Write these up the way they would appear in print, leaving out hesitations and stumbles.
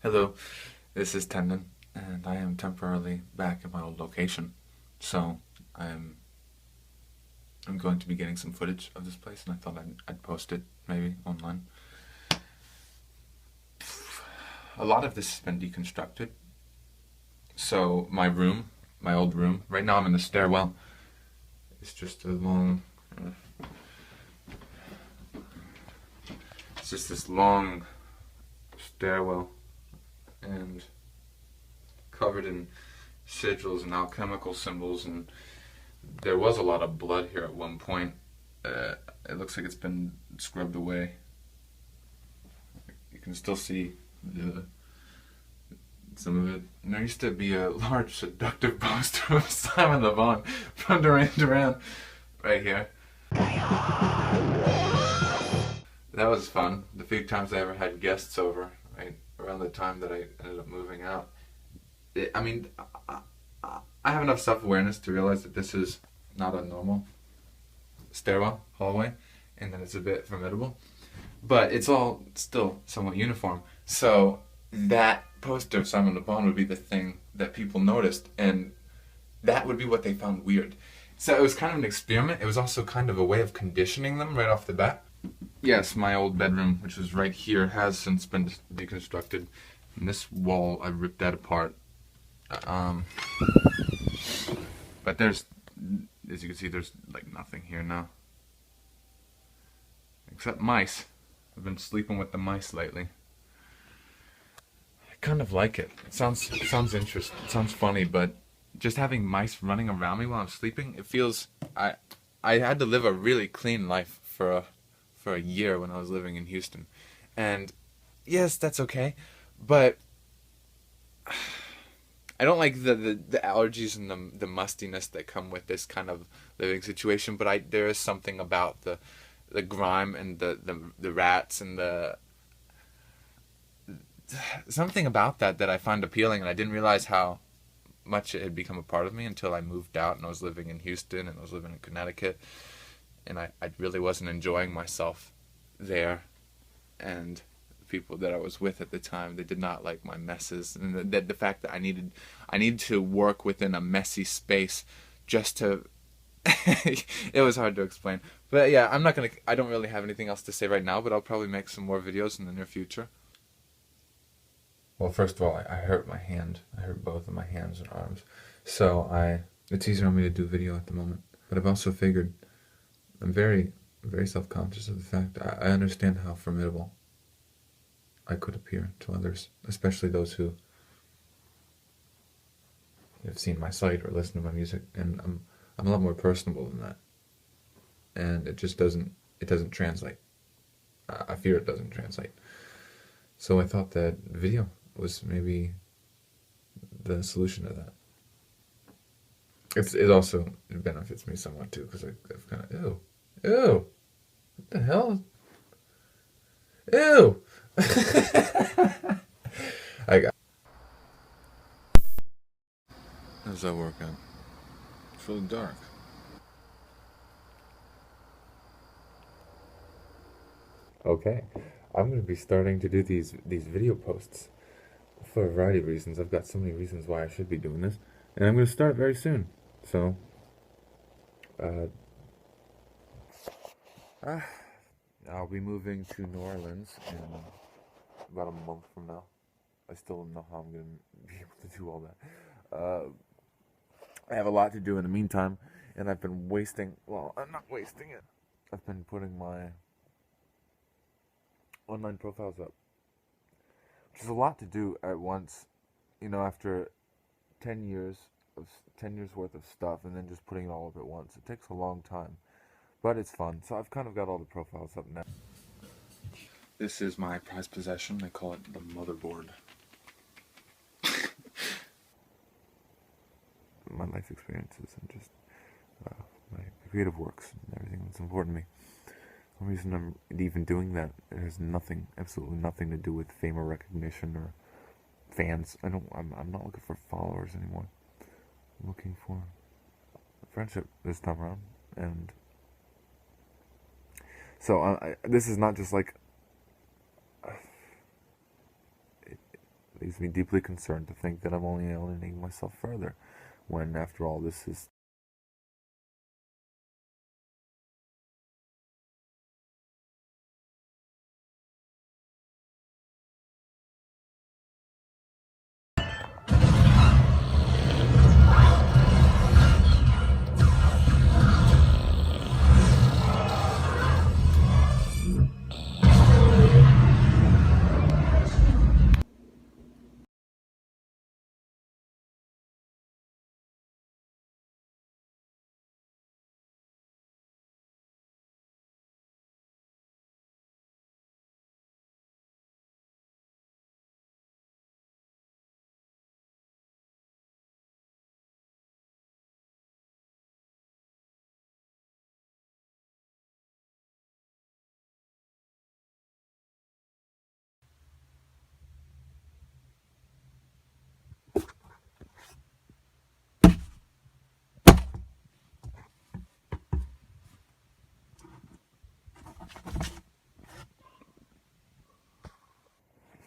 Hello, this is Tendon, and I am temporarily back at my old location. So I'm I'm going to be getting some footage of this place, and I thought I'd post it maybe online. A lot of this has been deconstructed. So my old room, right now I'm in the stairwell. It's just a long, it's just this long stairwell, and covered in sigils and alchemical symbols, and there was a lot of blood here at one point. It looks like it's been scrubbed away. You can still see some of it. And there used to be a large seductive poster of Simon Le Bon from Duran Duran right here. That was fun. The few times I ever had guests over, right around the time that I ended up moving out. I mean, I have enough self-awareness to realize that this is not a normal stairwell, hallway, and that it's a bit formidable. But it's all still somewhat uniform. So that poster of Simon Le Bon would be the thing that people noticed, and that would be what they found weird. So it was kind of an experiment. It was also kind of a way of conditioning them right off the bat. Yes, my old bedroom, which was right here, has since been deconstructed. And this wall, I ripped that apart. But there's, as you can see, there's like nothing here now. Except mice. I've been sleeping with the mice lately. I kind of like it. It sounds interesting. It sounds funny, but just having mice running around me while I'm sleeping, it feels I had to live a really clean life for a year when I was living in Houston. And yes, that's okay, but I don't like the allergies and the mustiness that come with this kind of living situation, but there is something about the grime and the rats and the something about that I find appealing, and I didn't realize how much it had become a part of me until I moved out and I was living in Houston and I was living in Connecticut, and I really wasn't enjoying myself there, and the people that I was with at the time, they did not like my messes, and the fact that I needed to work within a messy space just to it was hard to explain. But yeah, I don't really have anything else to say right now, but I'll probably make some more videos in the near future. Well, first of all, I hurt my hand. I hurt both of my hands and arms. So it's easier on me to do video at the moment. But I've also figured I'm very, very self-conscious of the fact I understand how formidable I could appear to others, especially those who have seen my site or listened to my music, and I'm a lot more personable than that. And it just doesn't translate. I fear it doesn't translate. So I thought that video was maybe the solution to that. It also benefits me somewhat too, because I've kind of ew, what the hell, ew. I got. How does that work out? It's really dark. Okay, I'm going to be starting to do these video posts for a variety of reasons. I've got so many reasons why I should be doing this, and I'm going to start very soon. So, I'll be moving to New Orleans in about a month from now. I still don't know how I'm going to be able to do all that. I have a lot to do in the meantime, and I've been I'm not wasting it. I've been putting my online profiles up, which is a lot to do at once, after 10 years worth of stuff, and then just putting it all up at once. It takes a long time, but it's fun. So I've kind of got all the profiles up now. This is my prized possession. They call it the motherboard. My life experiences and just my creative works and everything that's important to me. The reason I'm even doing that, it has absolutely nothing to do with fame or recognition or fans. I'm not looking for followers anymore. I'm looking for friendship this time around, and so this is not just like leaves me deeply concerned to think that I'm only alienating myself further, when after all this is.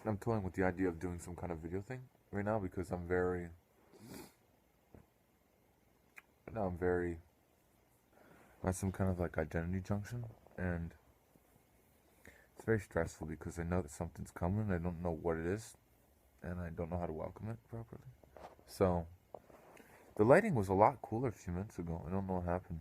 I'm toying with the idea of doing some kind of video thing right now because I'm very. Now I'm very. I'm at some kind of like identity junction, and it's very stressful because I know that something's coming. I don't know what it is, and I don't know how to welcome it properly. So, the lighting was a lot cooler a few minutes ago. I don't know what happened.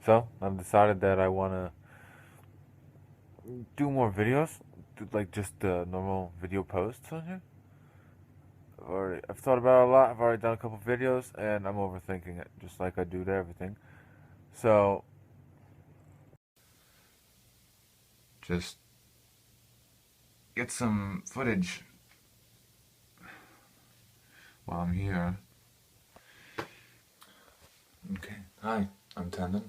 So, I've decided that I want to do more videos, like just normal video posts on here. I've thought about it a lot. I've already done a couple videos, and I'm overthinking it, just like I do to everything. So, just get some footage while I'm here. Okay, hi, I'm Tandon,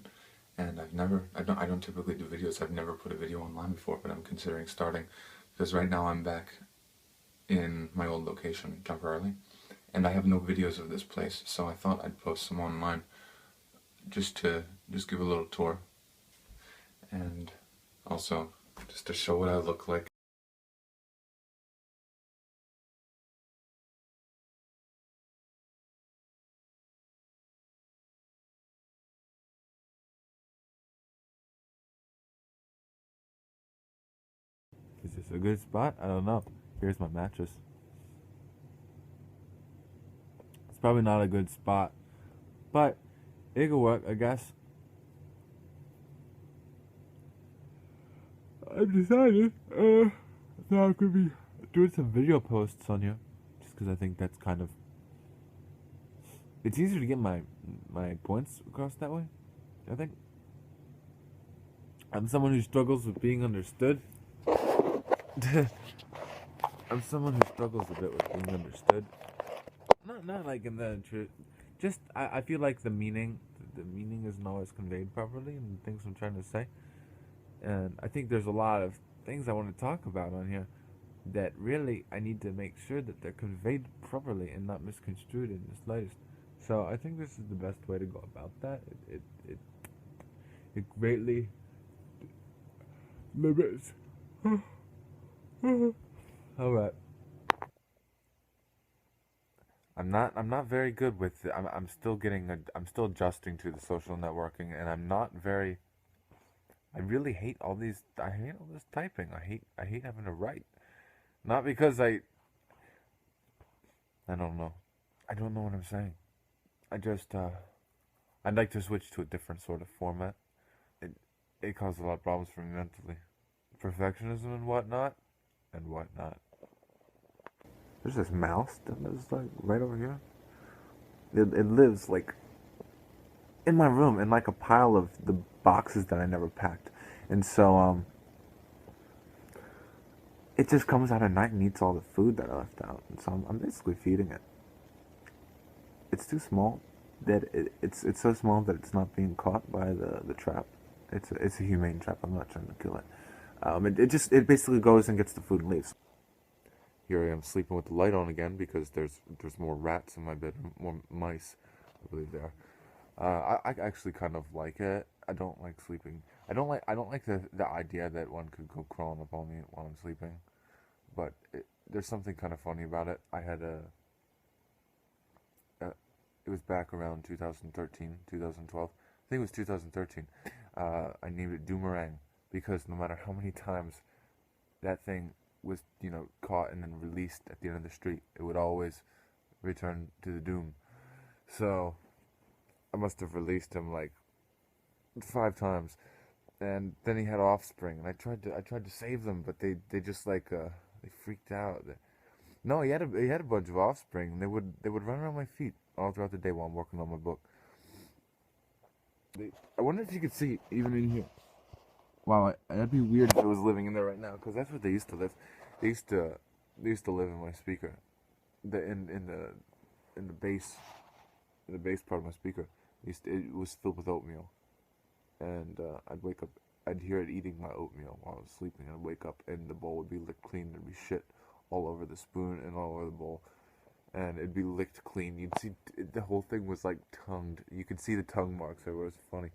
and I don't typically do videos. I've never put a video online before, but I'm considering starting because right now I'm back in my old location temporarily, and I have no videos of this place, so I thought I'd post some online just to give a little tour, and also just to show what I look like. Is this a good spot? I don't know. Here's my mattress. It's probably not a good spot, but it could work, I guess. I've decided that I could be doing some video posts on here, just because I think that's kind of. It's easier to get my points across that way. I think. I'm someone who struggles with being understood. I'm someone who struggles a bit with being understood. Not like in the truth. Just I feel like the meaning isn't always conveyed properly in the things I'm trying to say. And I think there's a lot of things I want to talk about on here that really I need to make sure that they're conveyed properly and not misconstrued in the slightest. So I think this is the best way to go about that. It greatly limits. All right. I'm not very good with it. I'm still getting I'm still adjusting to the social networking, and I'm not very I really hate all these. I hate all this typing. I hate having to write. Not because I don't know. I don't know what I'm saying. I just I'd like to switch to a different sort of format. It it caused a lot of problems for me mentally. Perfectionism and whatnot and whatnot. There's this mouse that lives like right over here. It lives like in my room in like a pile of the boxes that I never packed, and so it just comes out at night and eats all the food that I left out, and so I'm basically feeding it. It's too small that it's so small that it's not being caught by the trap. It's a humane trap. I'm not trying to kill it. It basically goes and gets the food and leaves. Here I am sleeping with the light on again because there's more rats in my bedroom, more mice, I believe there. I actually kind of like it. I don't like sleeping. I don't like the idea that one could go crawling up on me while I'm sleeping. But there's something kind of funny about it. It was back around 2013, 2012. I think it was 2013. I named it Doomerang because no matter how many times that thing was, caught and then released at the end of the street, it would always return to the doom. So I must have released him like 5 times, and then he had offspring, and I tried to save them, but they just like they freaked out. No, he had a bunch of offspring, and they would run around my feet all throughout the day while I'm working on my book. I wonder if you could see even in here. Wow, that'd be weird if I was living in there right now, because that's where they used to live. They used to they used to live in my speaker, the in the base in the base part of my speaker. It was filled with oatmeal, and I'd wake up. I'd hear it eating my oatmeal while I was sleeping. I'd wake up and the bowl would be licked clean. There'd be shit all over the spoon and all over the bowl, and it'd be licked clean. You'd see the whole thing was like tongued. You could see the tongue marks everywhere. It was funny.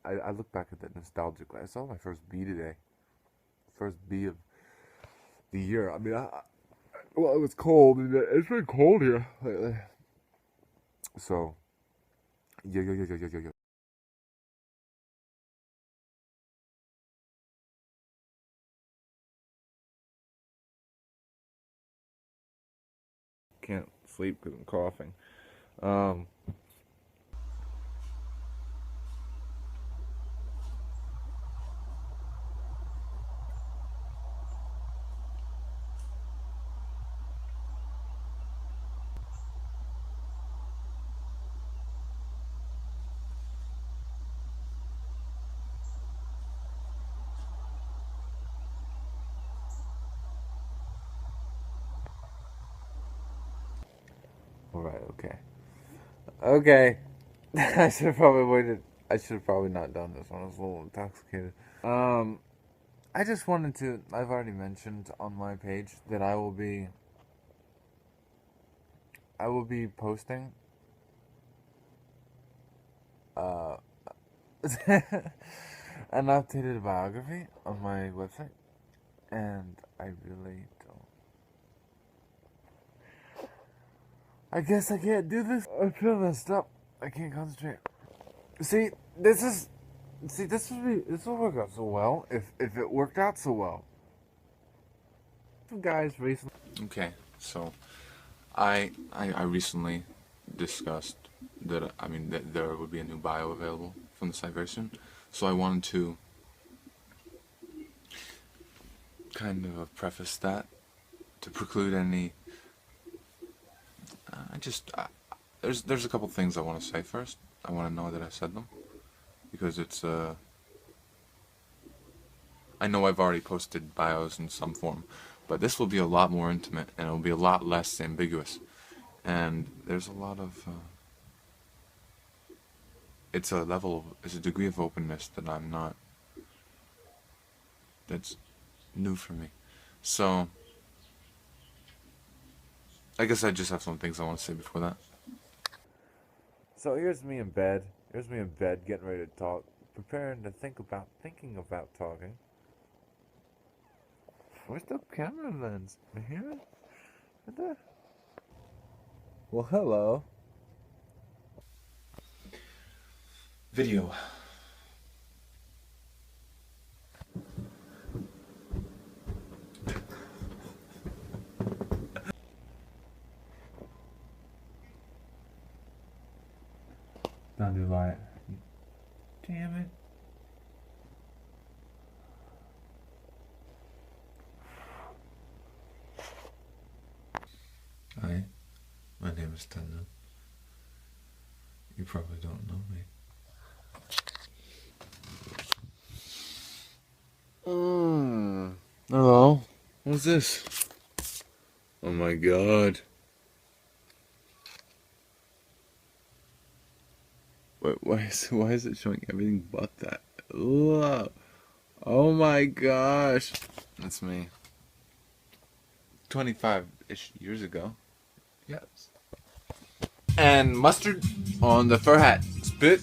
I look back at that nostalgically. I saw my first bee today. First bee of the year. I mean, well, it was cold. It's been cold here lately. So, yeah. Can't sleep because I'm coughing. Um, all right, okay. Okay. I should have probably waited. I should have probably not done this one. I was a little intoxicated. Um, I just wanted to. I've already mentioned on my page that I will be posting uh an updated biography on my website, and I really don't. I guess I can't do this. I feel messed up. I can't concentrate. See, this is. See, this will work out so well if it worked out so well. Some guys recently. Okay, so I recently discussed that that there would be a new bio available from the site very soon. So I wanted to kind of preface that to preclude any. I just there's a couple things I want to say first. I want to know that I said them because it's I know I've already posted bios in some form, but this will be a lot more intimate and it'll be a lot less ambiguous. And there's a lot of it's a degree of openness that I'm not that's new for me. So I guess I just have some things I want to say before that. So here's me in bed. Here's me in bed getting ready to talk, preparing to thinking about talking. Where's the camera lens? Here? Right there? Well, hello. Video. sounded like. Damn it. Hi, my name is Tanda. You probably don't know me. Hello? What's this? Oh my god. Wait, why is it showing everything but that? Whoa. Oh my gosh. That's me. 25-ish years ago. Yes. And mustard on the fur hat. Spit.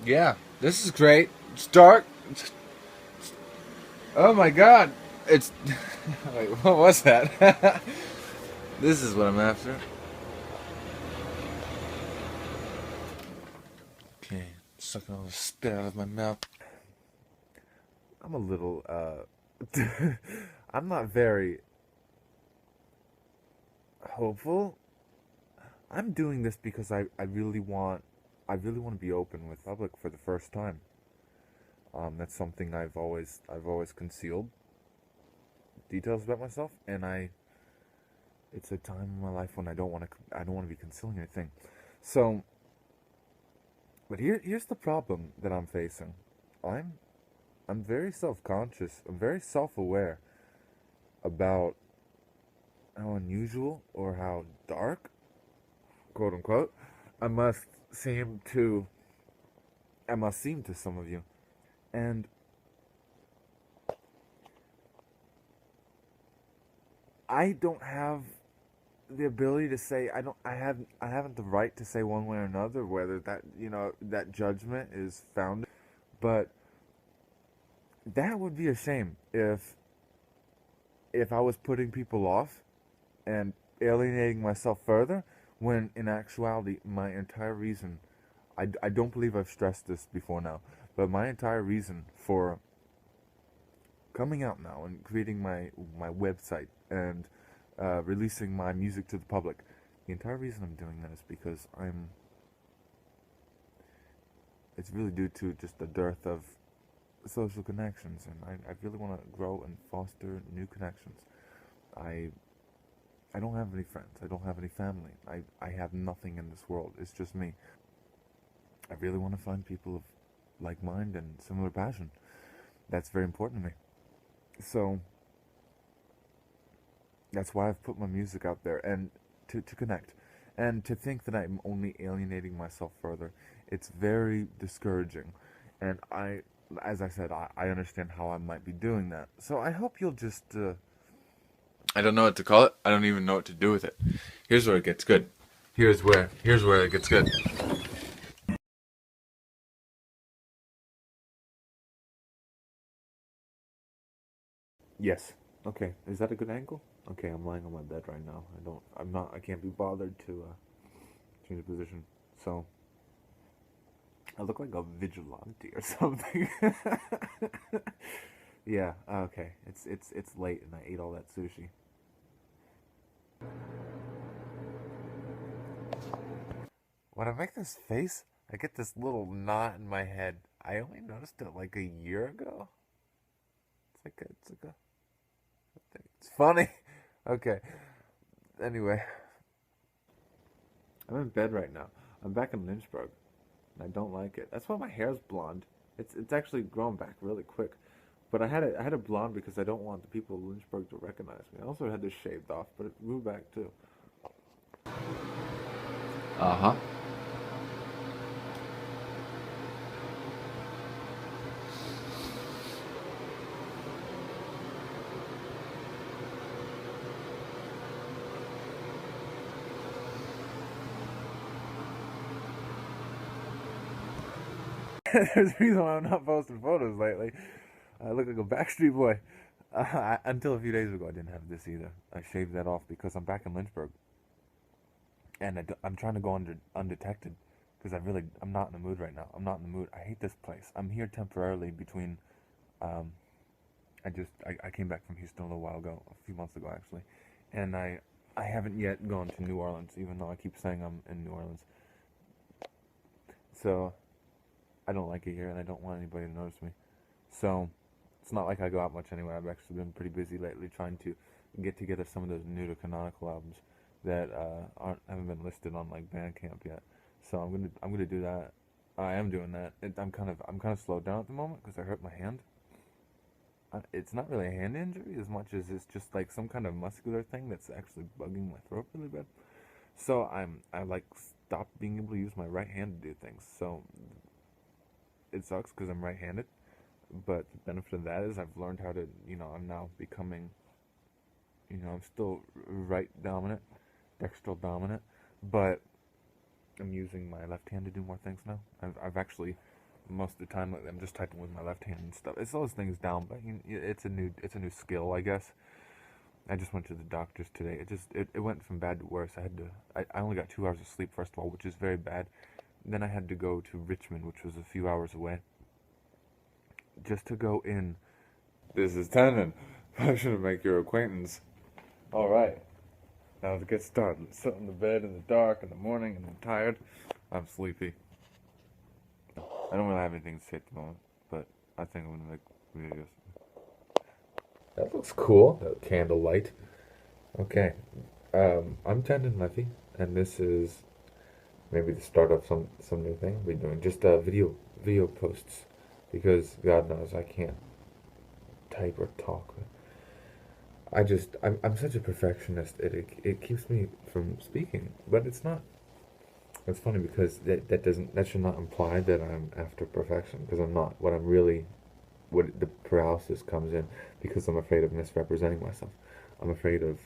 Yeah, this is great. It's dark. Oh my god. It's. Wait, what was that? This is what I'm after. Okay, sucking all the spit out of my mouth. I'm a little, I'm not very hopeful. I'm doing this because I really want to be open with public for the first time. That's something I've always concealed details about myself, and it's a time in my life when I don't want to be concealing anything. So, but here's the problem that I'm facing. I'm very self-conscious. I'm very self-aware about how unusual or how dark, quote unquote, I must seem to some of you. And I don't have the ability to say I haven't the right to say one way or another whether that judgment is founded. But that would be a shame if I was putting people off and alienating myself further, when in actuality my entire reason, I don't believe I've stressed this before now, but my entire reason for coming out now and creating my website and releasing my music to the public, the entire reason I'm doing that is because it's really due to just the dearth of social connections, and I really want to grow and foster new connections. I I don't have any friends. I don't have any family. I have nothing in this world. It's just me. I really want to find people of like mind and similar passion. That's very important to me. So that's why I've put my music out there and to connect. And to think that I'm only alienating myself further, it's very discouraging. And as I said, I understand how I might be doing that. So I hope you'll just. I don't know what to call it. I don't even know what to do with it. Here's where it gets good. Here's where it gets good. Yes. Okay. Is that a good angle? Okay, I'm lying on my bed right now. I can't be bothered to change the position. So I look like a vigilante or something. Yeah. Okay. It's late and I ate all that sushi. When I make this face, I get this little knot in my head. I only noticed it like a year ago. It's funny. Okay. Anyway, I'm in bed right now. I'm back in Lynchburg, and I don't like it. That's why my hair's blonde. It's actually grown back really quick. But I had it blonde because I don't want the people of Lynchburg to recognize me. I also had this shaved off, but it grew back too. Uh huh. There's a reason why I'm not posting photos lately. I look like a Backstreet Boy. Until a few days ago, I didn't have this either. I shaved that off because I'm back in Lynchburg, and I'm trying to go undetected because I'm not in the mood right now. I'm not in the mood. I hate this place. I'm here temporarily between. Um, I came back from Houston a little while ago, a few months ago actually, and I haven't yet gone to New Orleans, even though I keep saying I'm in New Orleans. So I don't like it here, and I don't want anybody to notice me. So it's not like I go out much anyway. I've actually been pretty busy lately trying to get together some of those new to Canonical albums that haven't been listed on like Bandcamp yet. So I'm gonna do that. I am doing that. I'm kind of slowed down at the moment because I hurt my hand. It's not really a hand injury as much as it's just like some kind of muscular thing that's actually bugging my throat really bad. So I like stopped being able to use my right hand to do things. So it sucks because I'm right-handed. But the benefit of that is I've learned how to, I'm now becoming, I'm still right dominant, dextral dominant, but I'm using my left hand to do more things now. I've actually, most of the time, like, I'm just typing with my left hand and stuff. It slows things down, but it's a new skill, I guess. I just went to the doctor's today. It went from bad to worse. I only got 2 hours of sleep, first of all, which is very bad. Then I had to go to Richmond, which was a few hours away, just to go in. This is Tandon. I should make your acquaintance. All right. Now to get started. Sit in the bed in the dark in the morning and I'm tired. I'm sleepy. I don't really have anything to say at the moment, but I think I'm gonna make videos. That looks cool. That candlelight. Okay. I'm Tandon Levy, and this is maybe the start of some new thing we're doing. Just video posts, because God knows I can't type or talk. I'm such a perfectionist. It keeps me from speaking, but it's not. It's funny because that should not imply that I'm after perfection, because I'm not. What the paralysis comes in because I'm afraid of misrepresenting myself. I'm afraid of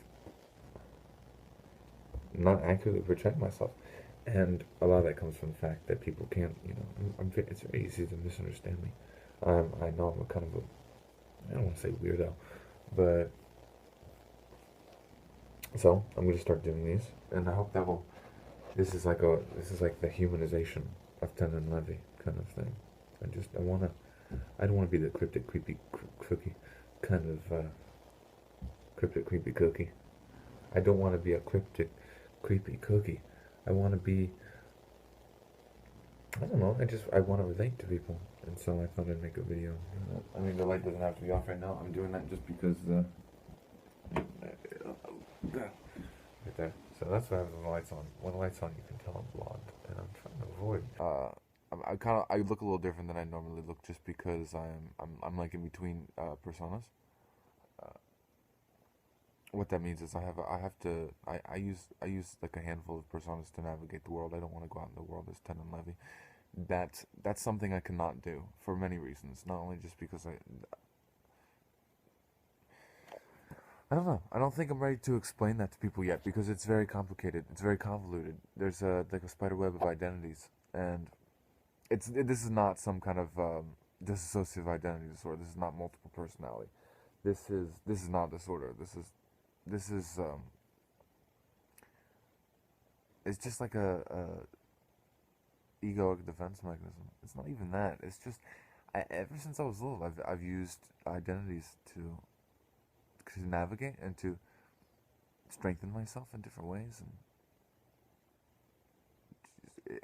not accurately portraying myself, and a lot of that comes from the fact that people can't. It's very easy to misunderstand me. I know I'm a kind of I don't want to say weirdo, but so I'm gonna start doing these, and I hope that will. This is like the humanization of Tandon Levy kind of thing. I don't wanna be the cryptic creepy cookie kind of cryptic creepy cookie. I don't want to be a cryptic creepy cookie. I want to be. I don't know. I want to relate to people, and so I thought I'd make a video. I mean, the light doesn't have to be off right now. I'm doing that just because right there. So that's why I have the lights on. When the lights on, you can tell I'm blonde, and I'm trying to avoid. I look a little different than I normally look, just because I'm like in between personas. What that means is I use like a handful of personas to navigate the world. I don't want to go out in the world as Tandon Levy. That's something I cannot do for many reasons. Not only just because I don't know. I don't think I'm ready to explain that to people yet, because it's very complicated. It's very convoluted. There's like a spider web of identities, and this is not some kind of dissociative identity disorder. This is not multiple personality. This is not disorder. This is it's just like a egoic defense mechanism. It's not even that. It's just ever since I was little, I've used identities to navigate and to strengthen myself in different ways, and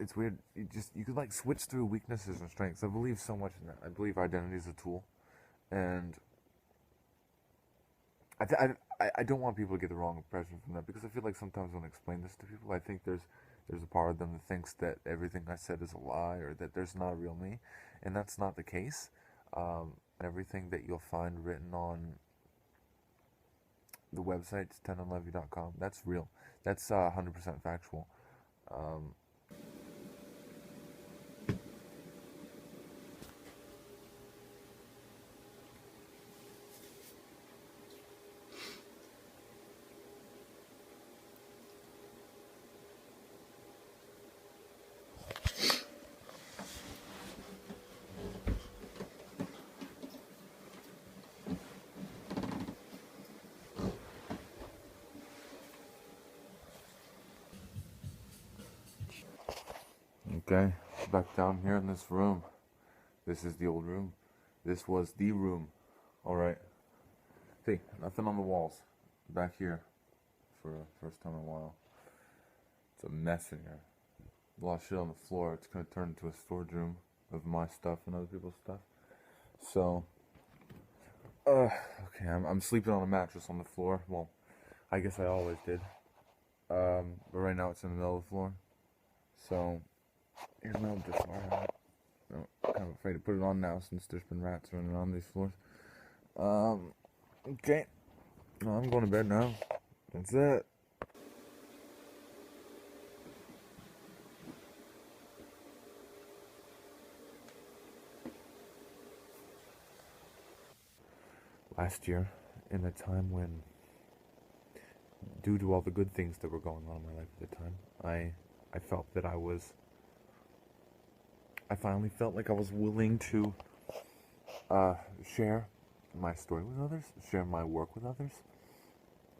it's weird. You could like switch through weaknesses and strengths. I believe so much in that. I believe identity is a tool, and I don't want people to get the wrong impression from that, because I feel like sometimes when I explain this to people, I think there's a part of them that thinks that everything I said is a lie, or that there's not a real me, and that's not the case. Everything that you'll find written on the website, tandonlevy.com, that's real. That's 100% factual. Okay, back down here in this room. This is the old room. This was the room All right. See, nothing on the walls. Back here, for the first time in a while. It's a mess in here. A lot of shit on the floor. It's gonna turn into a storage room of my stuff and other people's stuff. So, okay, I'm sleeping on a mattress on the floor. Well, I guess I always did. But right now it's in the middle of the floor. So, here's my old dishwasher. I'm kind of afraid to put it on now since there's been rats running around these floors. Okay. Well, I'm going to bed now. That's it. Last year, in a time when, due to all the good things that were going on in my life at the time, I felt that I finally felt like I was willing to share my story with others, share my work with others,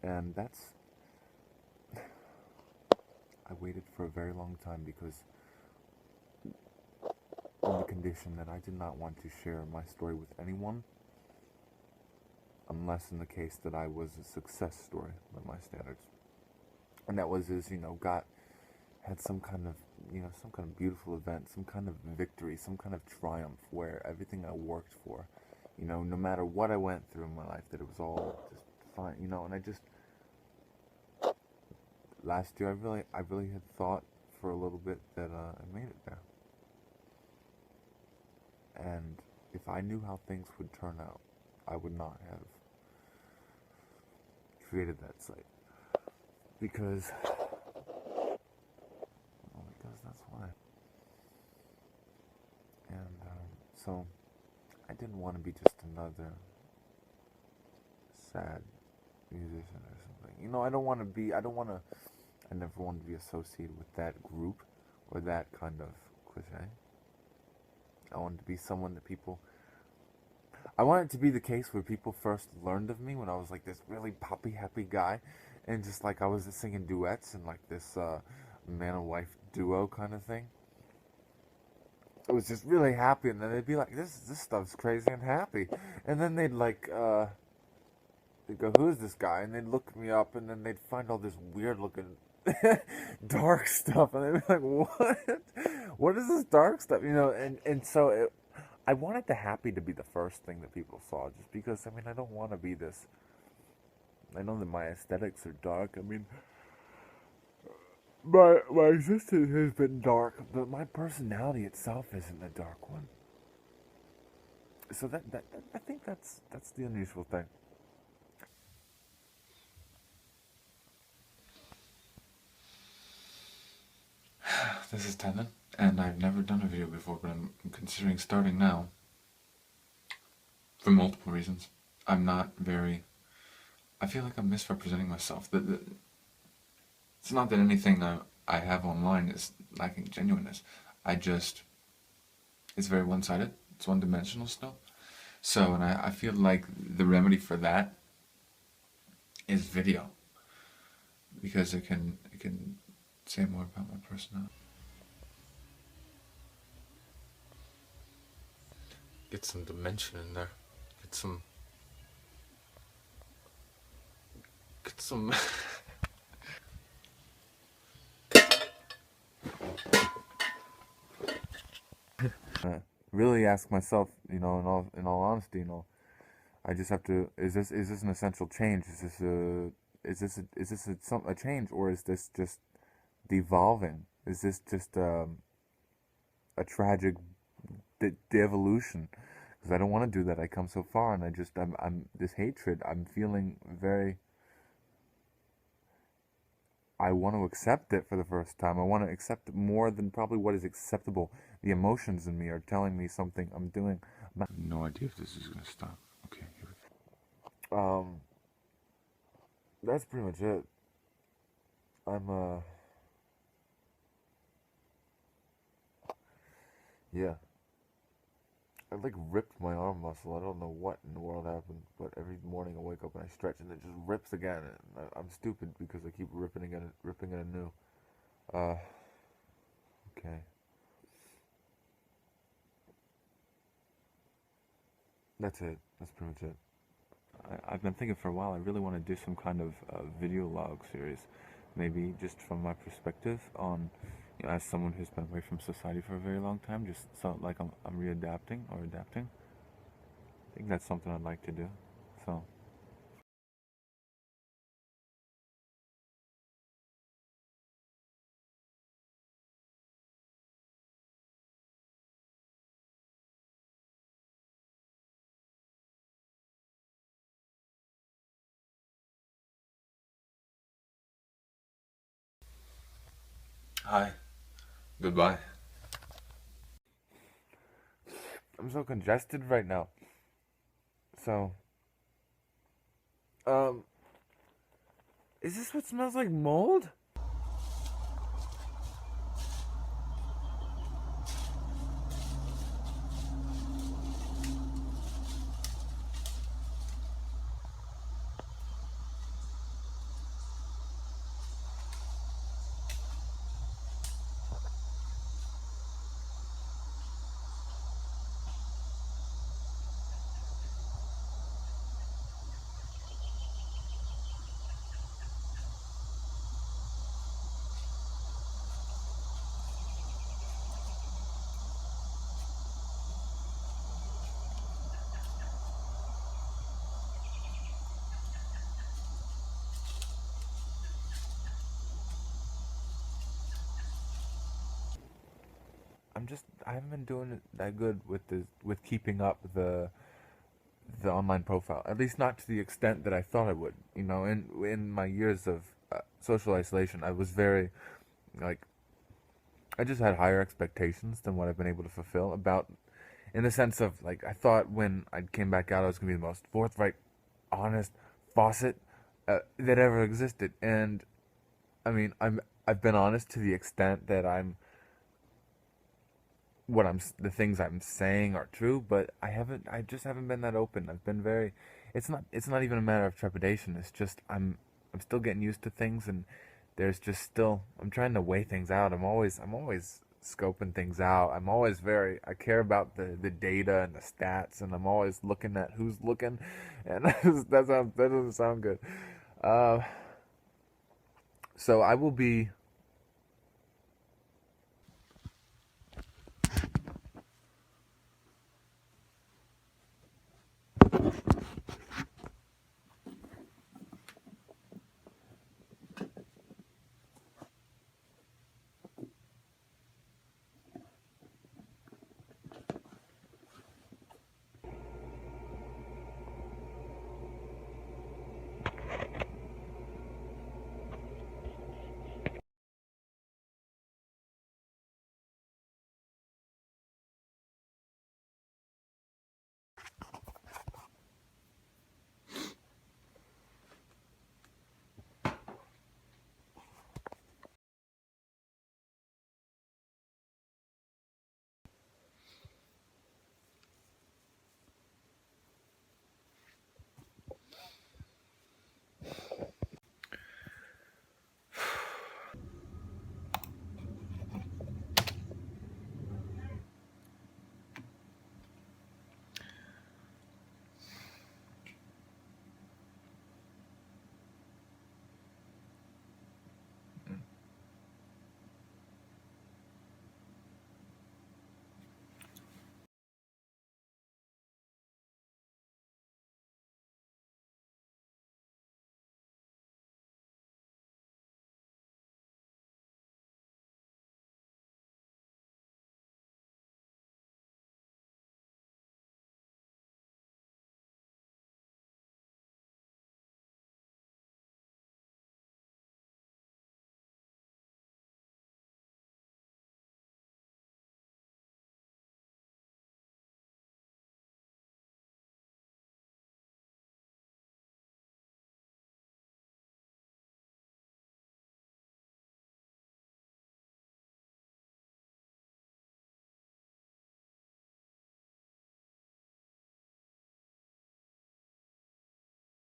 and I waited for a very long time because on the condition that I did not want to share my story with anyone unless in the case that I was a success story by my standards. And that was had some kind of, some kind of beautiful event, some kind of victory, some kind of triumph where everything I worked for, no matter what I went through in my life, that it was all just fine, and last year I really had thought for a little bit that I made it there. And if I knew how things would turn out, I would not have created that site. Because that's why. And so I didn't want to be just another sad musician or something. I never wanted to be associated with that group or that kind of cliche. I wanted to be someone that I want it to be the case where people first learned of me when I was like this really poppy, happy guy, and just like I was singing duets and like this man and wife duo kind of thing. It was just really happy, and then they'd be like, "This stuff's crazy and happy," and then they'd go, "Who is this guy?" And they'd look me up, and then they'd find all this weird looking dark stuff, and they'd be like, "What? What is this dark stuff?" And so I wanted the happy to be the first thing that people saw, just because, I don't want to be this. I know that my aesthetics are dark. My existence has been dark, but my personality itself isn't a dark one. So that I think that's the unusual thing. This is Tendon, and I've never done a video before, but I'm considering starting now for multiple reasons. I'm not very. I feel like I'm misrepresenting myself. It's not that anything I have online is lacking genuineness. It's very one-sided. It's one-dimensional still. So, and I feel like the remedy for that is video, because it can say more about my personality. Get some dimension in there. Get some. Get some. Really ask myself, in all honesty, I just have to. Is this an essential change? Is this a change, or is this just devolving? Is this just a tragic devolution? Because I don't want to do that. I come so far, and I'm this hatred. I'm feeling very. I want to accept it for the first time. I want to accept it more than probably what is acceptable. The emotions in me are telling me something I'm doing. No idea if this is gonna stop. Okay, here we go. That's pretty much it. I'm yeah. I like ripped my arm muscle. I don't know what in the world happened, but every morning I wake up and I stretch and it just rips again. And I'm stupid because I keep ripping it anew. Uh, okay. That's it. That's pretty much it. I've been thinking for a while. I really want to do some kind of video log series, maybe just from my perspective on, as someone who's been away from society for a very long time, just so like I'm readapting or adapting. I think that's something I'd like to do. So Hi. Goodbye. I'm so congested right now. So um, is this what smells like mold? I haven't been doing it that good with keeping up the online profile. At least not to the extent that I thought I would. In my years of social isolation, I was very like I just had higher expectations than what I've been able to fulfill. About in the sense of like I thought when I came back out, I was gonna be the most forthright, honest faucet that ever existed. And I mean, I've been honest to the extent that the things I'm saying are true, but I just haven't been that open. I've been very it's not even a matter of trepidation. It's just I'm still getting used to things, and there's just still I'm trying to weigh things out. I'm always scoping things out. I care about the data and the stats, and I'm always looking at who's looking, and that doesn't sound good. Uh, so I will be